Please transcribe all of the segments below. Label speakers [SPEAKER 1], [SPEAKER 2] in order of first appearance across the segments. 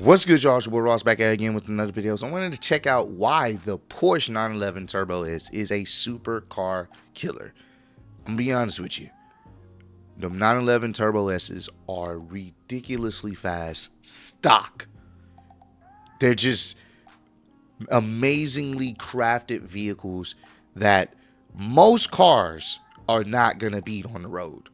[SPEAKER 1] What's good, y'all? It's your boy Ross back at again with another video. So I wanted to check out why the Porsche 911 Turbo S is a supercar killer. I'm gonna be honest with you. The 911 Turbo S's are ridiculously fast stock. They're just amazingly crafted vehicles that most cars are not gonna beat on the road.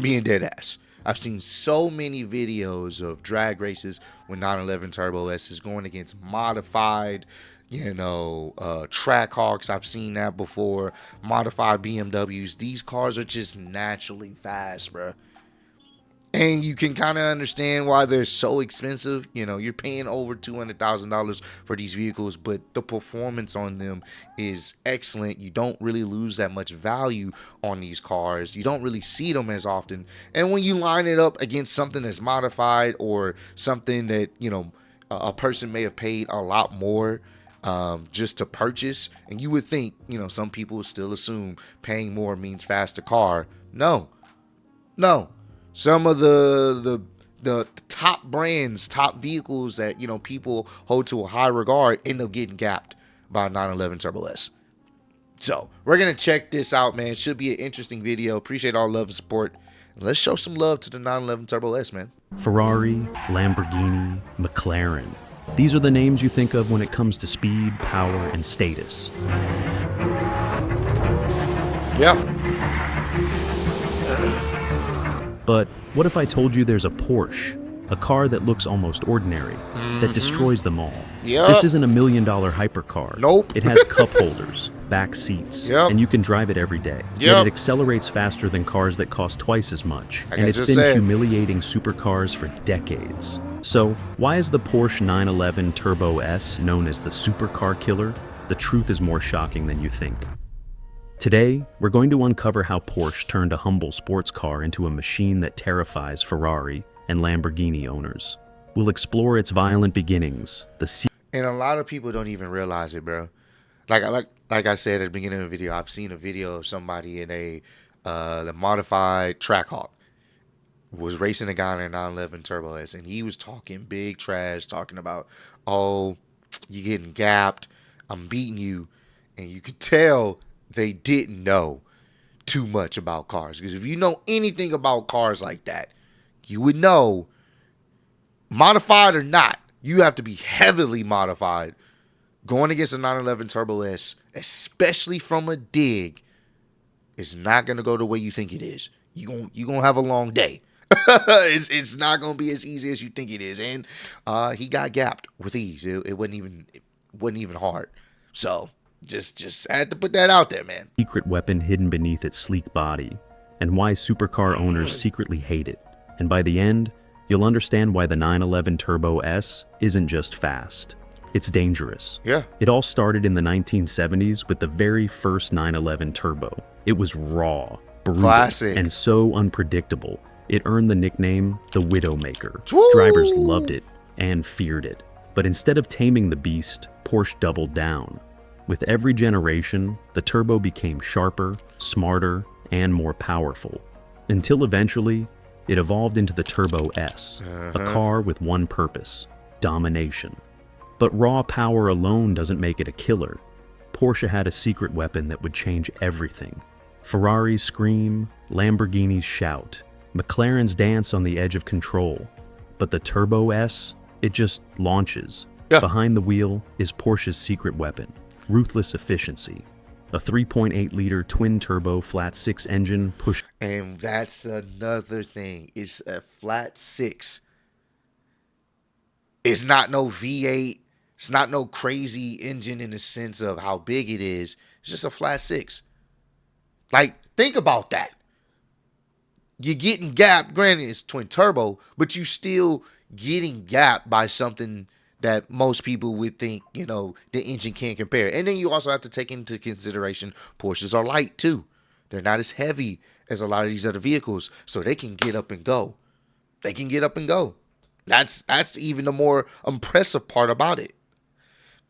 [SPEAKER 1] Being dead ass. I've seen so many videos of drag races with 911 Turbo S's going against modified, Trackhawks. I've seen that before. Modified BMWs. These cars are just naturally fast, bro. And you can kind of understand why they're so expensive. You know, you're paying over $200,000 for these vehicles, but the performance on them is excellent. You don't really lose that much value on these cars. You don't really see them as often. And when you line it up against something that's modified or something that, a person may have paid a lot more just to purchase, and you would think, some people would still assume paying more means faster car. No. Some of the top brands, top vehicles that, people hold to a high regard end up getting gapped by a 911 Turbo S. So we're going to check this out, man. It should be an interesting video. Appreciate all love and support. And let's show some love to the 911 Turbo S, man.
[SPEAKER 2] Ferrari, Lamborghini, McLaren. These are the names you think of when it comes to speed, power, and status.
[SPEAKER 1] Yeah.
[SPEAKER 2] But what if I told you there's a Porsche, a car that looks almost ordinary, that destroys them all?
[SPEAKER 1] Yep.
[SPEAKER 2] This isn't a $1 million hypercar.
[SPEAKER 1] Nope.
[SPEAKER 2] It has cup holders, back seats, and you can drive it every day. Yet it accelerates faster than cars that cost twice as much. And it's been humiliating supercars for decades. So why is the Porsche 911 Turbo S known as the supercar killer? The truth is more shocking than you think. Today, we're going to uncover how Porsche turned a humble sports car into a machine that terrifies Ferrari and Lamborghini owners. We'll explore its violent beginnings,
[SPEAKER 1] and a lot of people don't even realize it, bro. Like I said at the beginning of the video, I've seen a video of somebody in the modified Trackhawk was racing a guy in a 911 Turbo S, and he was talking big trash, talking about, oh, you're getting gapped, I'm beating you, and you could tell they didn't know too much about cars. Because if you know anything about cars like that, you would know, modified or not, you have to be heavily modified. Going against a 911 Turbo S, especially from a dig, is not going to go the way you think it is. You're gonna have a long day. It's not going to be as easy as you think it is. And he got gapped with ease. It wasn't even hard. So just had to put that out there, man.
[SPEAKER 2] Secret weapon hidden beneath its sleek body, and why supercar owners secretly hate it. And by the end, you'll understand why the 911 Turbo S isn't just fast. It's dangerous.
[SPEAKER 1] Yeah.
[SPEAKER 2] It all started in the 1970s with the very first 911 Turbo. It was raw, brutal,
[SPEAKER 1] classic,
[SPEAKER 2] and so unpredictable. It earned the nickname the Widowmaker.
[SPEAKER 1] Woo!
[SPEAKER 2] Drivers loved it and feared it. But instead of taming the beast, Porsche doubled down. With every generation, the Turbo became sharper, smarter, and more powerful, until eventually, it evolved into the Turbo S, a car with one purpose: domination. But raw power alone doesn't make it a killer. Porsche had a secret weapon that would change everything. Ferraris scream, Lamborghinis shout, McLarens dance on the edge of control. But the Turbo S, it just launches.
[SPEAKER 1] Yeah.
[SPEAKER 2] Behind the wheel is Porsche's secret weapon: ruthless efficiency. A 3.8-liter twin-turbo flat-six engine pushed...
[SPEAKER 1] And that's another thing. It's a flat-six. It's not no V8. It's not no crazy engine in the sense of how big it is. It's just a flat-six. Like, think about that. You're getting gapped. Granted, it's twin-turbo, but you still getting gapped by something that most people would think, the engine can't compare. And then you also have to take into consideration Porsches are light too. They're not as heavy as a lot of these other vehicles, so they can get up and go. That's even the more impressive part about it.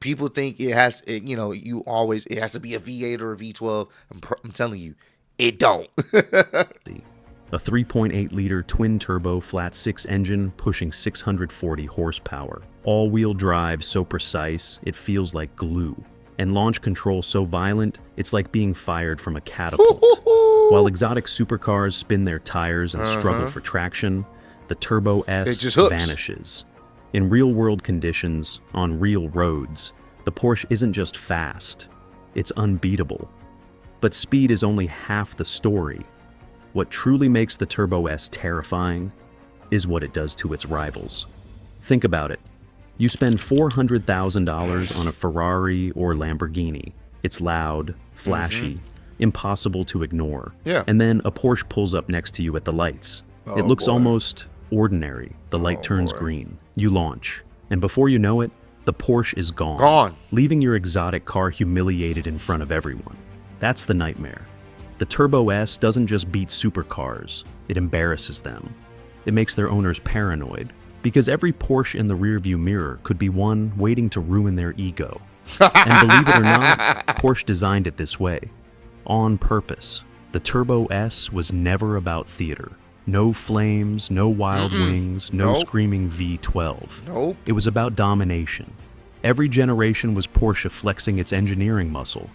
[SPEAKER 1] People think it has to be a V8 or a V12. I'm telling you, it don't.
[SPEAKER 2] A 3.8-liter twin-turbo flat-six engine pushing 640 horsepower. All-wheel drive so precise, it feels like glue. And launch control so violent, it's like being fired from a catapult. While exotic supercars spin their tires and struggle for traction, the Turbo S vanishes. In real-world conditions, on real roads, the Porsche isn't just fast, it's unbeatable. But speed is only half the story. What truly makes the Turbo S terrifying is what it does to its rivals. Think about it. You spend $400,000 on a Ferrari or Lamborghini. It's loud, flashy, impossible to ignore.
[SPEAKER 1] Yeah.
[SPEAKER 2] And then a Porsche pulls up next to you at the lights. It looks almost ordinary. The light turns green. You launch. And before you know it, the Porsche is gone. Leaving your exotic car humiliated in front of everyone. That's the nightmare. The Turbo S doesn't just beat supercars, it embarrasses them. It makes their owners paranoid, because every Porsche in the rearview mirror could be one waiting to ruin their ego. And believe it or not, Porsche designed it this way, on purpose. The Turbo S was never about theater. No flames, no wild wings, no screaming V12. It was about domination. Every generation was Porsche flexing its engineering muscle.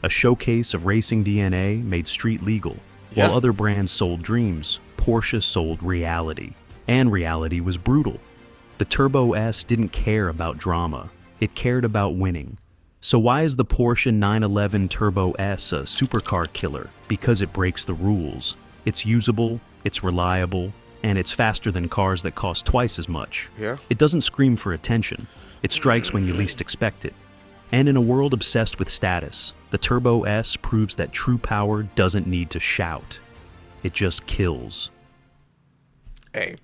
[SPEAKER 2] A showcase of racing DNA made street legal. While other brands sold dreams, Porsche sold reality. And reality was brutal. The Turbo S didn't care about drama. It cared about winning. So why is the Porsche 911 Turbo S a supercar killer? Because it breaks the rules. It's usable, it's reliable, and it's faster than cars that cost twice as much. It doesn't scream for attention. It strikes when you least expect it. And in a world obsessed with status, the Turbo S proves that true power doesn't need to shout. It just kills.
[SPEAKER 1] Hey,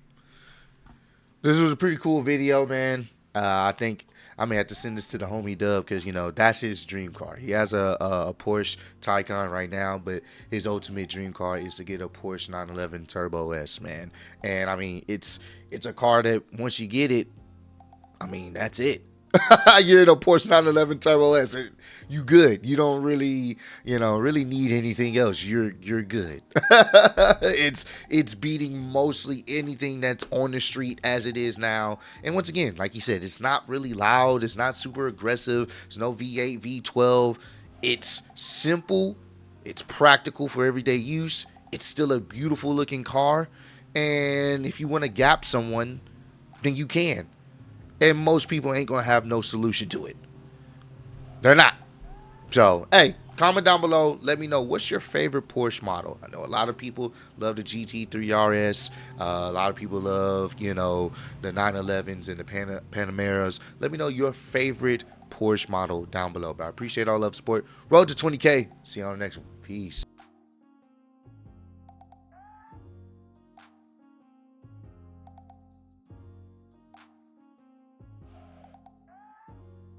[SPEAKER 1] this was a pretty cool video, man. I think I may have to send this to the homie Dub because, you know, that's his dream car. He has a Porsche Taycan right now, but his ultimate dream car is to get a Porsche 911 Turbo S, man. And, I mean, it's a car that once you get it, I mean, that's it. You're in a Porsche 911 Turbo S. You good. You don't really, really need anything else. You're good. It's beating mostly anything that's on the street as it is now. And once again, like you said, it's not really loud. It's not super aggressive. There's no V8, V12. It's simple. It's practical for everyday use. It's still a beautiful looking car. And if you want to gap someone, then you can. And most people ain't going to have no solution to it. They're not. So, hey, comment down below. Let me know, what's your favorite Porsche model? I know a lot of people love the GT3 RS. A lot of people love, the 911s and the Panameras. Let me know your favorite Porsche model down below. But I appreciate all love, support. Road to 20K. See you on the next one. Peace.